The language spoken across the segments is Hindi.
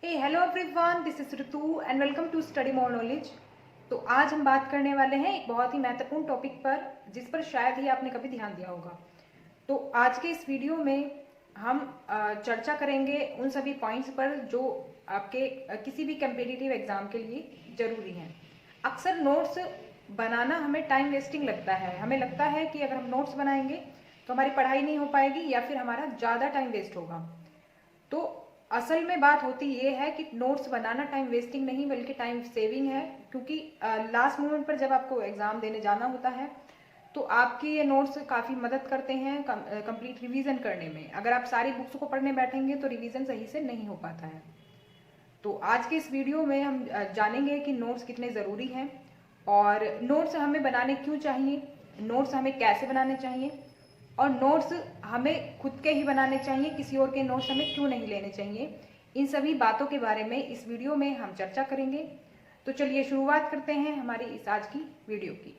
Hey hello everyone, this is Ritu and welcome to study more knowledge. तो आज हम बात करने वाले हैं एक बहुत ही महत्वपूर्ण टॉपिक पर, जिस पर शायद ही आपने कभी ध्यान दिया होगा। तो आज के इस वीडियो में हम चर्चा करेंगे उन सभी पॉइंट्स पर जो आपके किसी भी कम्पिटिटिव एग्जाम के लिए जरूरी हैं। अक्सर नोट्स बनाना हमें टाइम वेस्टिंग लगता है। हमें लगता है कि अगर हम नोट्स बनाएंगे तो हमारी पढ़ाई नहीं हो पाएगी या फिर हमारा ज़्यादा टाइम वेस्ट होगा। तो असल में बात होती ये है कि नोट्स बनाना टाइम वेस्टिंग नहीं बल्कि टाइम सेविंग है, क्योंकि लास्ट मोमेंट पर जब आपको एग्ज़ाम देने जाना होता है तो आपके ये नोट्स काफ़ी मदद करते हैं कंप्लीट रिवीजन करने में। अगर आप सारी बुक्स को पढ़ने बैठेंगे तो रिवीजन सही से नहीं हो पाता है। तो आज के इस वीडियो में हम जानेंगे कि नोट्स कितने ज़रूरी हैं और नोट्स हमें बनाने क्यों चाहिए, नोट्स हमें कैसे बनाने चाहिए और नोट्स हमें खुद के ही बनाने चाहिए, किसी और के नोट्स हमें क्यों नहीं लेने चाहिए। इन सभी बातों के बारे में इस वीडियो में हम चर्चा करेंगे। तो चलिए शुरुआत करते हैं हमारी इस आज की वीडियो की।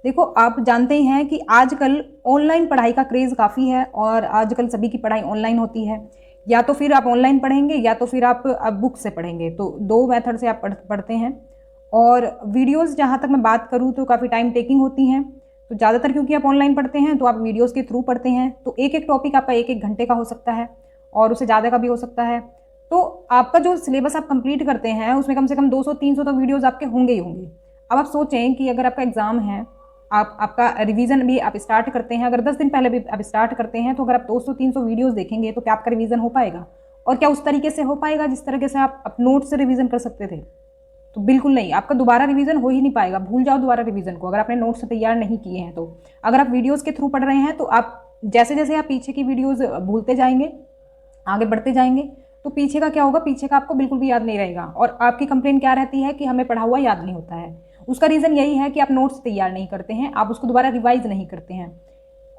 देखो, आप जानते ही हैं कि आजकल ऑनलाइन पढ़ाई का क्रेज़ काफ़ी है और आजकल सभी की पढ़ाई ऑनलाइन होती है। या तो फिर आप ऑनलाइन पढ़ेंगे या तो फिर आप बुक से पढ़ेंगे। तो दो मेथड से आप पढ़ते हैं। और वीडियोस जहाँ तक मैं बात करूँ तो काफ़ी टाइम टेकिंग होती हैं। तो ज़्यादातर क्योंकि आप ऑनलाइन पढ़ते हैं तो आप वीडियोस के थ्रू पढ़ते हैं। तो एक एक टॉपिक आपका एक एक घंटे का हो सकता है और उससे ज़्यादा का भी हो सकता है। तो आपका जो सिलेबस आप कंप्लीट करते हैं उसमें कम से कम 200-300 तो वीडियोज़ आपके होंगे ही होंगे। अब आप सोचें कि अगर आपका एग्ज़ाम है, आपका रिवीजन भी आप स्टार्ट करते हैं, अगर 10 दिन पहले भी आप स्टार्ट करते हैं तो अगर आप 200-300 वीडियोस देखेंगे तो क्या आपका रिवीजन हो पाएगा? और क्या उस तरीके से हो पाएगा जिस तरीके से आप नोट से रिवीजन कर सकते थे? तो बिल्कुल नहीं। आपका दोबारा रिवीजन हो ही नहीं पाएगा। भूल जाओ दोबारा रिवीजन को, अगर आपने नोट्स तैयार नहीं किए हैं तो। अगर आप वीडियोस के थ्रू पढ़ रहे हैं तो आप जैसे जैसे आप पीछे की वीडियोस भूलते जाएंगे, आगे बढ़ते जाएंगे, तो पीछे का क्या होगा, पीछे का आपको बिल्कुल भी याद नहीं रहेगा। और आपकी कंप्लेन क्या रहती है कि हमें पढ़ा हुआ याद नहीं होता है। उसका रीज़न यही है कि आप नोट्स तैयार नहीं करते हैं, आप उसको दोबारा रिवाइज नहीं करते हैं।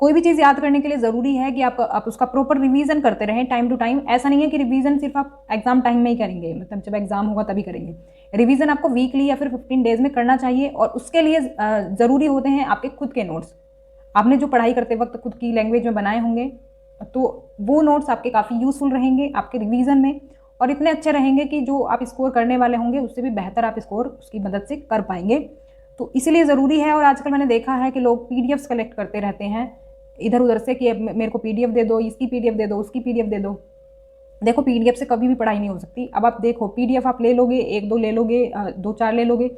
कोई भी चीज़ याद करने के लिए ज़रूरी है कि आप उसका प्रॉपर रिवीजन करते रहें टाइम टू टाइम। ऐसा नहीं है कि रिवीजन सिर्फ आप एग्जाम टाइम में ही करेंगे, मतलब जब एग्जाम होगा तभी करेंगे। रिवीजन आपको वीकली या फिर 15 डेज में करना चाहिए और उसके लिए ज़रूरी होते हैं आपके खुद के नोट्स। आपने जो पढ़ाई करते वक्त खुद की लैंग्वेज में बनाए होंगे तो वो नोट्स आपके काफ़ी यूज़फुल रहेंगे आपके रिवीजन में, और इतने अच्छे रहेंगे कि जो आप स्कोर करने वाले होंगे उससे भी बेहतर आप स्कोर उसकी मदद से कर पाएंगे। तो इसीलिए ज़रूरी है। और आजकल मैंने देखा है कि लोग पीडीएफ्स कलेक्ट करते रहते हैं इधर उधर से कि मेरे को पीडीएफ दे दो, इसकी पीडीएफ दे दो, उसकी पीडीएफ दे दो। देखो, पीडीएफ से कभी भी पढ़ाई नहीं हो सकती। अब आप देखो, पीडीएफ आप ले लोगे, एक दो ले लोगे, दो चार ले लोगे,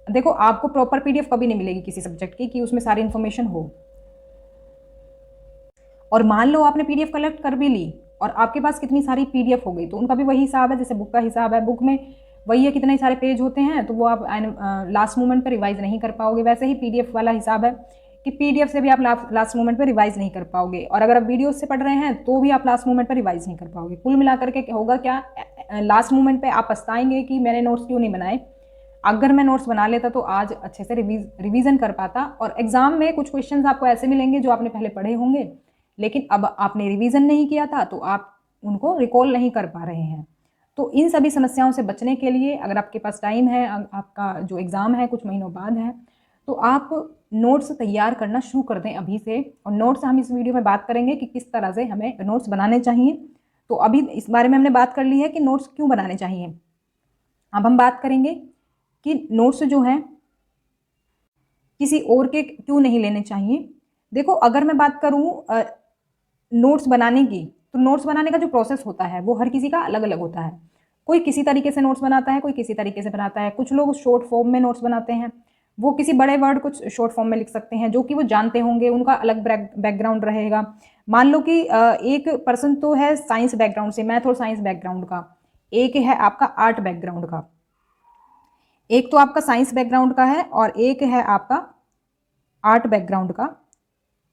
देखो आपको प्रॉपर पीडीएफ कभी नहीं मिलेगी किसी सब्जेक्ट की कि उसमें सारी इन्फॉर्मेशन हो। और मान लो आपने पीडीएफ कलेक्ट कर भी ली और आपके पास कितनी सारी पीडीएफ हो गई, तो उनका भी वही हिसाब है जैसे बुक का हिसाब है। बुक में वही है, कितने सारे पेज होते हैं, तो वो आप लास्ट मोमेंट पर रिवाइज नहीं कर पाओगे। वैसे ही पीडीएफ वाला हिसाब है कि पीडीएफ से भी आप लास्ट मोमेंट पर रिवाइज नहीं कर पाओगे, और अगर आप वीडियो से पढ़ रहे हैं तो भी आप लास्ट मोमेंट पर रिवाइज नहीं कर पाओगे। कुल मिलाकर के होगा क्या, लास्ट मोमेंट पे आप पछताएंगे कि मैंने नोट्स क्यों नहीं बनाए। अगर मैं नोट्स बना लेता तो आज अच्छे से रिवीजन कर पाता। और एग्जाम में कुछ क्वेश्चंस आपको ऐसे मिलेंगे जो आपने पहले पढ़े होंगे, लेकिन अब आपने रिवीजन नहीं किया था तो आप उनको रिकॉल नहीं कर पा रहे हैं। तो इन सभी समस्याओं से बचने के लिए अगर आपके पास टाइम है, आपका जो एग्ज़ाम है कुछ महीनों बाद है, तो आप नोट्स तैयार करना शुरू कर दें अभी से। और नोट्स हम इस वीडियो में बात करेंगे कि किस तरह से हमें नोट्स बनाने चाहिए। तो अभी इस बारे में हमने बात कर ली है कि नोट्स क्यों बनाने चाहिए। अब हम बात करेंगे कि नोट्स जो हैं किसी और के क्यों नहीं लेने चाहिए। देखो, अगर मैं बात करूँ नोट्स बनाने की, तो नोट्स बनाने का जो प्रोसेस होता है वो हर किसी का अलग अलग होता है। कोई किसी तरीके से नोट्स बनाता है, कोई किसी तरीके से बनाता है। कुछ लोग शॉर्ट फॉर्म में नोट्स बनाते हैं, वो किसी बड़े वर्ड कुछ शॉर्ट फॉर्म में लिख सकते हैं जो कि वो जानते होंगे, उनका अलग बैकग्राउंड रहेगा। मान लो कि एक पर्सन तो है साइंस बैकग्राउंड से, मैथ और साइंस बैकग्राउंड का, एक है आपका आर्ट बैकग्राउंड का। एक तो आपका साइंस बैकग्राउंड का है और एक है आपका आर्ट बैकग्राउंड का।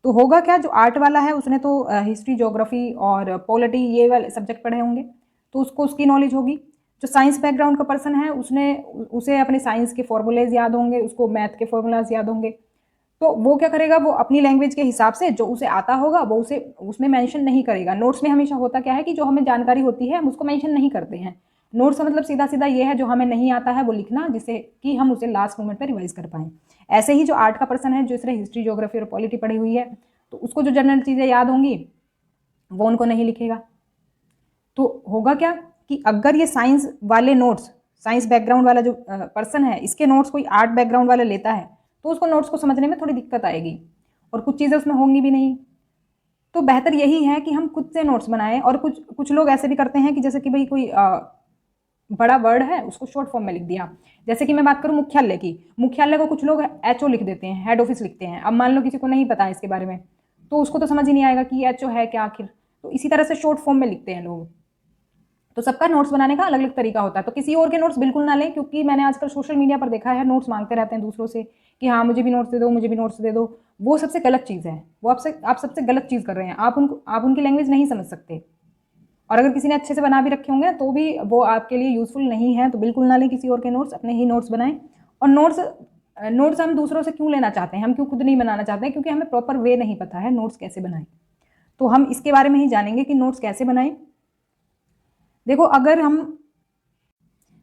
तो होगा क्या, जो आर्ट वाला है उसने तो हिस्ट्री, ज्योग्राफी और पॉलिटी ये वाले सब्जेक्ट पढ़े होंगे, तो उसको उसकी नॉलेज होगी। जो साइंस बैकग्राउंड का पर्सन है उसे अपने साइंस के फॉर्मूलेज याद होंगे, उसको मैथ के फॉर्मूलाज याद होंगे। तो वो क्या करेगा, वो अपनी लैंग्वेज के हिसाब से जो उसे आता होगा वो उसे उसमें मेंशन नहीं करेगा। नोट्स में हमेशा होता क्या है कि जो हमें जानकारी होती है हम उसको मेंशन नहीं करते हैं। नोट्स का मतलब सीधा सीधा ये है जो हमें नहीं आता है वो लिखना, जिससे कि हम उसे लास्ट मोमेंट पर रिवाइज कर पाएँ। ऐसे ही जो आर्ट का पर्सन है, जो इसने हिस्ट्री, ज्योग्राफी और पॉलिटी पढ़ी हुई है, तो उसको जो जनरल चीज़ें याद होंगी वो उनको नहीं लिखेगा। तो होगा क्या कि अगर ये साइंस वाले नोट्स, साइंस बैकग्राउंड वाला जो पर्सन है, इसके नोट्स कोई आर्ट बैकग्राउंड वाला लेता है तो उसको नोट्स को समझने में थोड़ी दिक्कत आएगी और कुछ चीज़ें उसमें होंगी भी नहीं। तो बेहतर यही है कि हम खुद से नोट्स बनाएं। और कुछ कुछ लोग ऐसे भी करते हैं कि जैसे कि भाई कोई बड़ा वर्ड है उसको शॉर्ट फॉर्म में लिख दिया। जैसे कि मैं बात करूं मुख्यालय की, मुख्यालय को कुछ लोग एचओ लिख देते हैं, हेड ऑफिस लिखते हैं। अब मान लो किसी को नहीं पता है इसके बारे में तो उसको तो समझ ही नहीं आएगा कि एचओ है क्या आखिर। तो इसी तरह से शॉर्ट फॉर्म में लिखते हैं लोग। तो सबका नोट्स बनाने का अलग अलग तरीका होता है। तो किसी और के नोट्स बिल्कुल ना लें, क्योंकि मैंने आजकल सोशल मीडिया पर देखा है नोट्स मांगते रहते हैं दूसरों से कि हाँ मुझे भी नोट्स दे दो, मुझे भी नोट्स दे दो। वो सबसे गलत चीज़ है। वो आप सबसे गलत चीज़ कर रहे हैं। आप उनकी लैंग्वेज नहीं समझ सकते। और अगर किसी ने अच्छे से बना भी रखे होंगे तो भी वो आपके लिए यूज़फुल नहीं है। तो बिल्कुल ना लें किसी और के नोट्स, अपने ही नोट्स बनाएं। और नोट्स हम दूसरों से क्यों लेना चाहते हैं, हम क्यों खुद नहीं बनाना चाहते हैं? क्योंकि हमें प्रॉपर वे नहीं पता है नोट्स कैसे बनाएं। तो हम इसके बारे में ही जानेंगे कि नोट्स कैसे बनाएं। देखो, अगर हम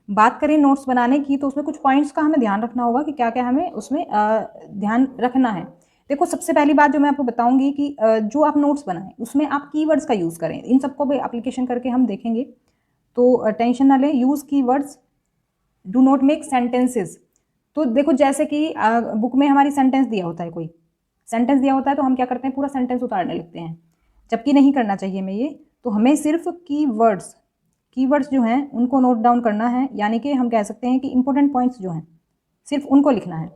बात करें नोट्स बनाने की तो उसमें कुछ पॉइंट्स का हमें ध्यान रखना होगा कि क्या क्या हमें उसमें ध्यान रखना है। देखो, सबसे पहली बात जो मैं आपको बताऊंगी कि जो आप नोट्स बनाएं उसमें आप कीवर्ड्स का यूज़ करें। इन सबको भी एप्लीकेशन करके हम देखेंगे, तो टेंशन ना लें। Use keywords, do not make sentences. तो देखो, जैसे कि बुक में हमारी सेंटेंस दिया होता है, कोई सेंटेंस दिया होता है तो हम क्या करते हैं, पूरा सेंटेंस उतारने लगते हैं, जबकि नहीं करना चाहिए हमें ये। तो हमें सिर्फ कीवर्ड्स जो हैं उनको नोट डाउन करना है। यानी कि हम कह सकते हैं कि इंपॉर्टेंट पॉइंट्स जो हैं सिर्फ उनको लिखना है।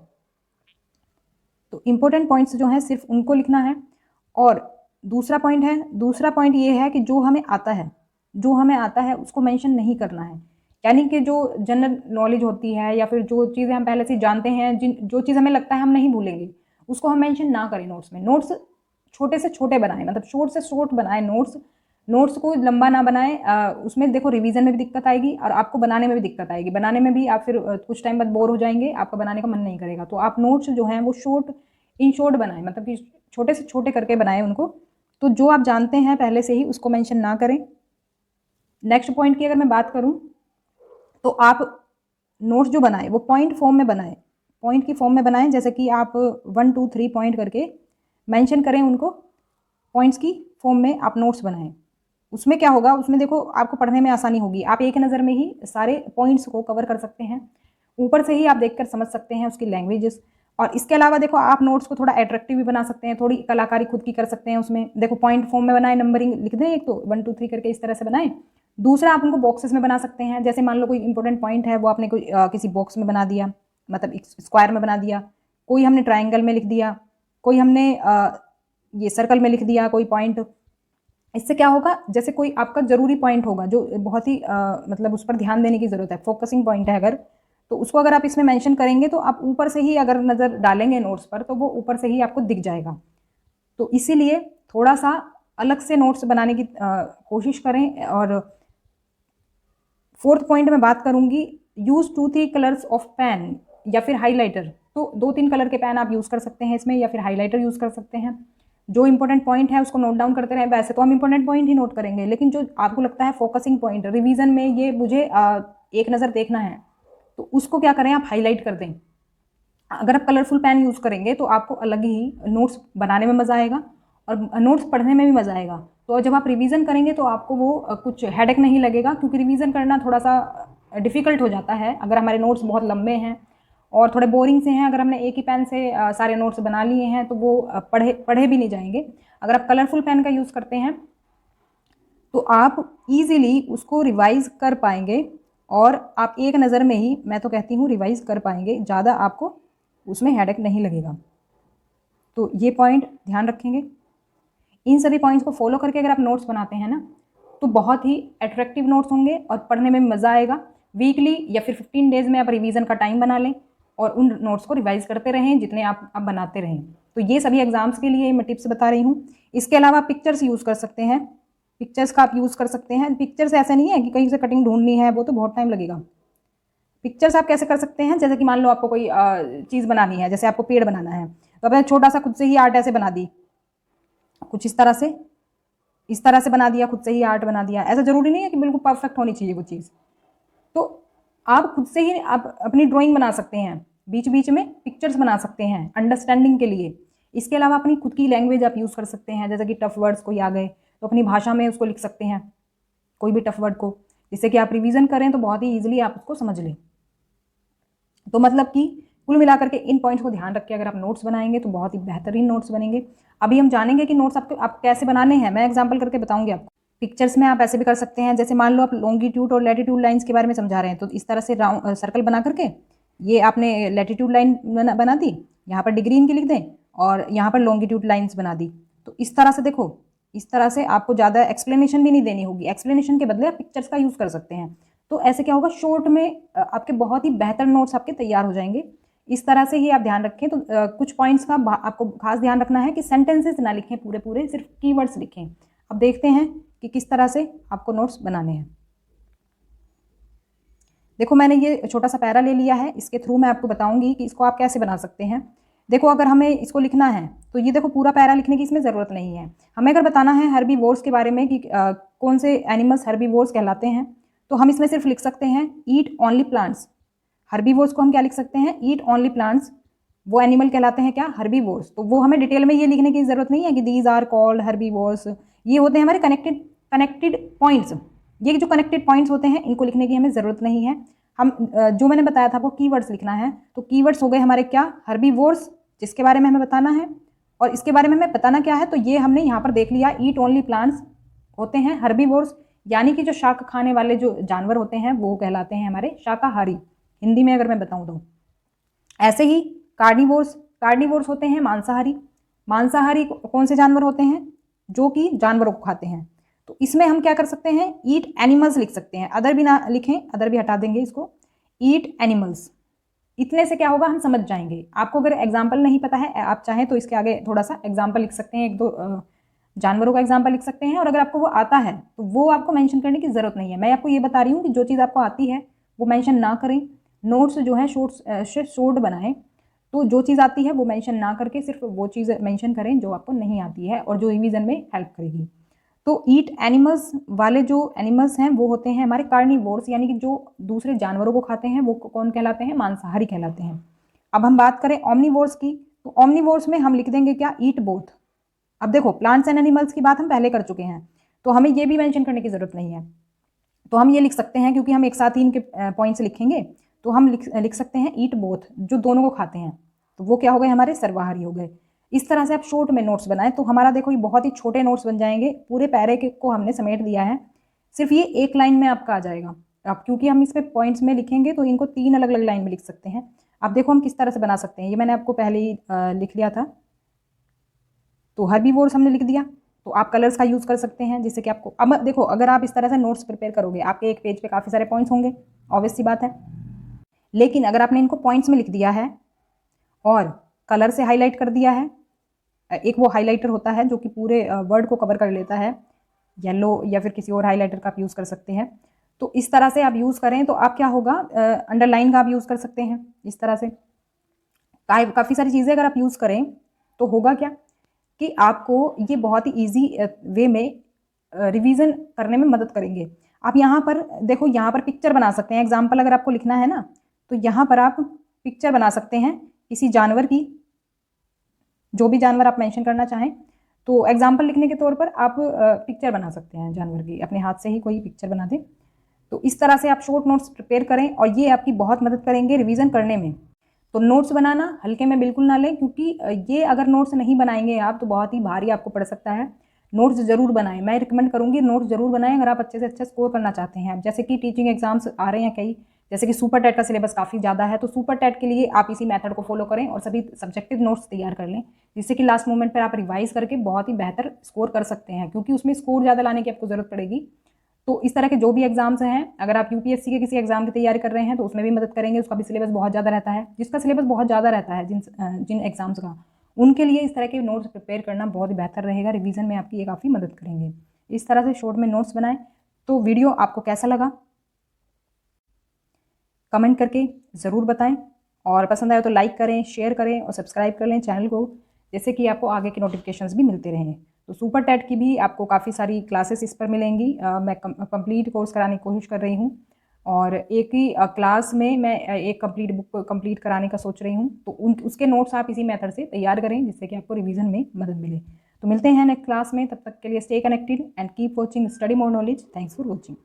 तो इंपॉर्टेंट पॉइंट्स जो हैं सिर्फ उनको लिखना है। और दूसरा पॉइंट ये है कि जो हमें आता है उसको मेंशन नहीं करना है। यानी कि जो जनरल नॉलेज होती है या फिर जो चीज़ें हम पहले से जानते हैं, जो चीज़ हमें लगता है हम नहीं भूलेंगे, उसको हम मेंशन ना करें नोट्स में। नोट्स छोटे से छोटे बनाएं, मतलब शॉर्ट से शॉर्ट बनाएं नोट्स को लंबा ना बनाएं। उसमें देखो रिवीजन में भी दिक्कत आएगी और आपको बनाने में भी दिक्कत आएगी। बनाने में भी आप फिर कुछ टाइम बाद बोर हो जाएंगे, आपका बनाने का मन नहीं करेगा। तो आप नोट्स जो हैं वो इन शॉर्ट बनाएं, मतलब कि छोटे से छोटे करके बनाएं उनको। तो जो आप जानते हैं पहले से ही उसको मेंशन ना करें। नेक्स्ट पॉइंट की अगर मैं बात करूं तो आप नोट्स जो बनाएं वो पॉइंट की फॉर्म में बनाएं। जैसे कि आप 1 2 3 पॉइंट करके मेंशन करें उनको, पॉइंट्स की फॉर्म में आप नोट्स बनाएं। उसमें क्या होगा, उसमें देखो आपको पढ़ने में आसानी होगी। आप एक नज़र में ही सारे पॉइंट्स को कवर कर सकते हैं, ऊपर से ही आप देखकर समझ सकते हैं उसकी लैंग्वेजेस। और इसके अलावा देखो, आप नोट्स को थोड़ा अट्रैक्टिव भी बना सकते हैं, थोड़ी कलाकारी खुद की कर सकते हैं उसमें। देखो, पॉइंट फॉर्म में बनाए, नंबरिंग लिख दें, एक तो 1 2 3 करके इस तरह से बनाएं। दूसरा, आप उनको बॉक्सेस में बना सकते हैं। जैसे मान लो कोई इंपॉर्टेंट पॉइंट है वो आपने कोई किसी बॉक्स में बना दिया, मतलब स्क्वायर में बना दिया, कोई हमने ट्राइंगल में लिख दिया, कोई हमने ये सर्कल में लिख दिया कोई पॉइंट। इससे क्या होगा, जैसे कोई आपका जरूरी पॉइंट होगा जो बहुत ही मतलब उस पर ध्यान देने की जरूरत है, फोकसिंग पॉइंट है अगर, तो उसको अगर आप इसमें मेंशन करेंगे तो आप ऊपर से ही अगर नज़र डालेंगे नोट्स पर तो वो ऊपर से ही आपको दिख जाएगा। तो इसीलिए थोड़ा सा अलग से नोट्स बनाने की कोशिश करें। और फोर्थ पॉइंट में बात करूंगी, यूज़ 2 3 कलर्स ऑफ पेन या फिर हाईलाइटर। तो 2 3 कलर के पेन आप यूज़ कर सकते हैं इसमें, या फिर हाईलाइटर यूज़ कर सकते हैं। जो इंपॉर्टेंट पॉइंट है उसको नोट डाउन करते रहें। वैसे तो हम इंपॉर्टेंट पॉइंट ही नोट करेंगे, लेकिन जो आपको लगता है फोकसिंग पॉइंट, रिवीजन में ये मुझे एक नज़र देखना है, तो उसको क्या करें, आप हाईलाइट कर दें। अगर आप कलरफुल पेन यूज़ करेंगे तो आपको अलग ही नोट्स बनाने में मज़ा आएगा और नोट्स पढ़ने में भी मज़ा आएगा। तो जब आप रिवीजन करेंगे तो आपको वो कुछ हेडेक नहीं लगेगा, क्योंकि रिवीजन करना थोड़ा सा डिफ़िकल्ट हो जाता है अगर हमारे नोट्स बहुत लंबे हैं और थोड़े बोरिंग से हैं। अगर हमने एक ही पेन से सारे नोट्स बना लिए हैं तो वो पढ़े भी नहीं जाएंगे। अगर आप कलरफुल पेन का यूज़ करते हैं तो आप इजीली उसको रिवाइज कर पाएंगे और आप एक नज़र में ही, मैं तो कहती हूँ, रिवाइज कर पाएंगे। ज़्यादा आपको उसमें हेडेक नहीं लगेगा। तो ये पॉइंट ध्यान रखेंगे। इन सभी पॉइंट्स को फॉलो करके अगर आप नोट्स बनाते हैं ना तो बहुत ही अट्रैक्टिव नोट्स होंगे और पढ़ने में मज़ा आएगा। वीकली या फिर 15 डेज़ में आप रिवीजन का टाइम बना लें और उन नोट्स को रिवाइज करते रहें जितने आप बनाते रहें। तो ये सभी एग्जाम्स के लिए मैं टिप्स बता रही हूँ। इसके अलावा पिक्चर्स यूज़ कर सकते हैं, पिक्चर्स का आप यूज़ कर सकते हैं। पिक्चर्स ऐसे नहीं है कि कहीं से कटिंग ढूंढनी है, वो तो बहुत टाइम लगेगा। पिक्चर्स आप कैसे कर सकते हैं, जैसे कि मान लो आपको कोई चीज़ बनानी है, जैसे आपको पेड़ बनाना है तो आपने छोटा सा खुद से ही आर्ट ऐसे बना दी, कुछ इस तरह से बना दिया, खुद से ही आर्ट बना दिया। ऐसा जरूरी नहीं है कि बिल्कुल परफेक्ट होनी चाहिए वो चीज़। तो आप खुद से ही आप अपनी ड्राइंग बना सकते हैं, बीच बीच में पिक्चर्स बना सकते हैं अंडरस्टैंडिंग के लिए। इसके अलावा अपनी खुद की लैंग्वेज आप यूज़ कर सकते हैं, जैसे कि टफ वर्ड्स कोई आ गए तो अपनी भाषा में उसको लिख सकते हैं, कोई भी टफ वर्ड को, जिससे कि आप रिवीजन करें तो बहुत ही ईजिली आप उसको समझ लें। तो मतलब कि कुल मिलाकर के इन पॉइंट्स को ध्यान रख के अगर आप नोट्स बनाएंगे तो बहुत ही बेहतरीन नोट्स बनेंगे। अभी हम जानेंगे कि नोट्स आप कैसे बनाने हैं, मैं एग्जाम्पल करके बताऊंगी आपको। पिक्चर्स में आप ऐसे भी कर सकते हैं, जैसे मान लो आप लॉन्गिट्यूड और लैटिट्यूड लाइन्स के बारे में समझा रहे हैं, तो इस तरह से राउंड सर्कल बना करके ये आपने लैटिट्यूड लाइन बना दी, यहाँ पर डिग्री इनकी लिख दें और यहाँ पर लॉन्गिट्यूड लाइन्स बना दी। तो इस तरह से देखो, इस तरह से आपको ज़्यादा एक्सप्लेनेशन भी नहीं देनी होगी, एक्सप्लेनेशन के बदले आप पिक्चर्स का यूज़ कर सकते हैं। तो ऐसे क्या होगा, शॉर्ट में आपके बहुत ही बेहतर नोट्स आपके तैयार हो जाएंगे। इस तरह से ही आप ध्यान रखें। तो कुछ पॉइंट्स का आपको खास ध्यान रखना है कि सेंटेंसेस ना लिखें पूरे पूरे, सिर्फ कीवर्ड्स लिखें। अब देखते हैं कि किस तरह से आपको नोट्स बनाने हैं। देखो मैंने ये छोटा सा पैरा ले लिया है, इसके थ्रू मैं आपको बताऊंगी कि इसको आप कैसे बना सकते हैं। देखो अगर हमें इसको लिखना है तो ये देखो पूरा पैरा लिखने की इसमें ज़रूरत नहीं है। हमें अगर बताना है हर्बीवोर्स के बारे में कि कौन से एनिमल्स हर्बीवोर्स कहलाते हैं, तो हम इसमें सिर्फ लिख सकते हैं ईट ओनली प्लांट्स। हर्बीवोर्स को हम क्या लिख सकते हैं, ईट ओनली प्लांट्स, वो एनिमल कहलाते हैं क्या, हर्बीवोर्स। तो वो हमें डिटेल में ये लिखने की ज़रूरत नहीं है कि दीज आर कॉल्ड हर्बीवोर्स। ये होते हैं हमारे कनेक्टेड पॉइंट्स। ये जो कनेक्टेड पॉइंट्स होते हैं इनको लिखने की हमें ज़रूरत नहीं है। हम जो मैंने बताया था आपको कीवर्ड्स लिखना है, तो कीवर्ड्स हो गए हमारे क्या, हर्बीवोर्स, जिसके बारे में हमें बताना है, और इसके बारे में हमें बताना क्या है, तो ये हमने यहाँ पर देख लिया, ईट ओनली प्लांट्स होते हैं हर्बीवोर्स, यानी कि जो शाक खाने वाले जो जानवर होते हैं वो कहलाते हैं हमारे शाकाहारी, हिंदी में अगर मैं बताऊँ तो। ऐसे ही कार्निवोर्स होते हैं मांसाहारी। मांसाहारी कौन से जानवर होते हैं, जो कि जानवरों को खाते हैं। तो इसमें हम क्या कर सकते हैं, ईट एनिमल्स लिख सकते हैं, अदर भी ना लिखें, अदर भी हटा देंगे इसको, ईट एनिमल्स। इतने से क्या होगा, हम समझ जाएंगे। आपको अगर एग्जाम्पल नहीं पता है, आप चाहें तो इसके आगे थोड़ा सा एग्जाम्पल लिख सकते हैं, एक दो जानवरों का एग्जाम्पल लिख सकते हैं, और अगर आपको वो आता है तो वो आपको मेंशन करने की ज़रूरत नहीं है। मैं आपको ये बता रही हूँ कि जो चीज़ आपको आती है वो मेंशन ना करें। नोट्स जो है शॉर्ट बनाएं, तो जो चीज़ आती है वो मेंशन ना करके सिर्फ वो चीज़ मेंशन करें जो आपको नहीं आती है और जो रिवीजन में हेल्प करेगी। तो ईट एनिमल्स वाले जो एनिमल्स हैं वो होते हैं हमारे कार्निवोर्स, यानी कि जो दूसरे जानवरों को खाते हैं वो कौन कहलाते हैं, मांसाहारी कहलाते हैं। अब हम बात करें ओमनिवोर्स की, तो ओमनिवोर्स में हम लिख देंगे क्या, ईट बोथ। अब देखो प्लांट्स एंड एनिमल्स की बात हम पहले कर चुके हैं, तो हमें ये भी मेंशन करने की ज़रूरत नहीं है। तो हम ये लिख सकते हैं, क्योंकि हम एक साथ ही इनके पॉइंट्स लिखेंगे, तो हम लिख सकते हैं ईट बोथ, जो दोनों को खाते हैं, तो वो क्या हो गए, हमारे सर्वाहारी हो गए। इस तरह से आप शॉर्ट में नोट्स बनाएं, तो हमारा देखो ये बहुत ही छोटे नोट्स बन जाएंगे। पूरे पैरे को हमने समेट दिया है, सिर्फ ये एक लाइन में आपका आ जाएगा। अब क्योंकि हम इसमें पॉइंट्स में लिखेंगे तो इनको 3 अलग अलग लाइन में लिख सकते हैं। अब देखो हम किस तरह से बना सकते हैं, ये मैंने आपको पहले ही लिख लिया था। तो हर्बीवोर्स हमने लिख दिया, तो आप कलर्स का यूज़ कर सकते हैं, जिससे कि आपको, अब देखो अगर आप इस तरह से नोट्स प्रिपेयर करोगे, आपके एक पेज पे काफ़ी सारे पॉइंट्स होंगे, ऑब्वियस सी बात है। लेकिन अगर आपने इनको पॉइंट्स में लिख दिया है और कलर से हाईलाइट कर दिया है, एक वो हाइलाइटर होता है जो कि पूरे वर्ड को कवर कर लेता है, येलो या फिर किसी और हाइलाइटर का आप यूज़ कर सकते हैं। तो इस तरह से आप यूज़ करें तो आप क्या होगा, अंडरलाइन का आप यूज़ कर सकते हैं। इस तरह से काफ़ी सारी चीज़ें अगर आप यूज़ करें तो होगा क्या कि आपको ये बहुत ही ईजी वे में रिवीजन करने में मदद करेंगे। आप यहाँ पर देखो, यहाँ पर पिक्चर बना सकते हैं। एग्जाम्पल अगर आपको लिखना है ना, तो यहाँ पर आप पिक्चर बना सकते हैं किसी जानवर की, जो भी जानवर आप मेंशन करना चाहें। तो एग्जाम्पल लिखने के तौर पर आप पिक्चर बना सकते हैं जानवर की, अपने हाथ से ही कोई पिक्चर बना दें। तो इस तरह से आप शॉर्ट नोट्स प्रिपेयर करें और ये आपकी बहुत मदद करेंगे रिवीजन करने में। तो नोट्स बनाना हल्के में बिल्कुल ना लें, क्योंकि ये अगर नोट्स नहीं बनाएंगे आप तो बहुत ही भारी आपको पड़ सकता है। नोट्स जरूर बनाएं, मैं रिकमेंड करूंगी नोट्स जरूर बनाएं अगर आप अच्छे से अच्छा स्कोर करना चाहते हैं। जैसे कि टीचिंग एग्जाम्स आ रहे हैं कई, जैसे कि सुपर टेट का सिलेबस काफ़ी ज़्यादा है, तो सुपर टेट के लिए आप इसी मेथड को फॉलो करें और सभी सब्जेक्टिव नोट्स तैयार कर लें, जिससे कि लास्ट मोमेंट पर आप रिवाइज करके बहुत ही बेहतर स्कोर कर सकते हैं, क्योंकि उसमें स्कोर ज़्यादा लाने की आपको ज़रूरत पड़ेगी। तो इस तरह के जो भी एग्जाम्स हैं, अगर आप यूपीएससी के किसी एग्जाम की तैयारी कर रहे हैं तो उसमें भी मदद करेंगे। उसका भी सिलेबस बहुत ज़्यादा रहता है, जिसका सिलेबस बहुत ज़्यादा रहता है जिन एग्जाम्स का, उनके लिए इस तरह के नोट्स प्रिपेयर करना बहुत ही बेहतर रहेगा। रिवीजन में आपकी ये काफ़ी मदद करेंगे। इस तरह से शॉर्ट में नोट्स बनाएं। तो वीडियो आपको कैसा लगा कमेंट करके ज़रूर बताएं, और पसंद आए तो लाइक करें, शेयर करें और सब्सक्राइब कर लें चैनल को, जैसे कि आपको आगे के नोटिफिकेशंस भी मिलते रहें। तो सुपर टेट की भी आपको काफ़ी सारी क्लासेस इस पर मिलेंगी। मैं कंप्लीट कोर्स कराने की कोशिश कर रही हूँ और एक ही क्लास में मैं एक कंप्लीट बुक कंप्लीट कराने का सोच रही हूँ। तो उसके नोट्स आप इसी मेथड से तैयार करें जिससे कि आपको रिवीजन में मदद मिले। तो मिलते हैं नेक्स्ट क्लास में, तब तक के लिए stay connected and keep watching study more knowledge. Thanks for watching.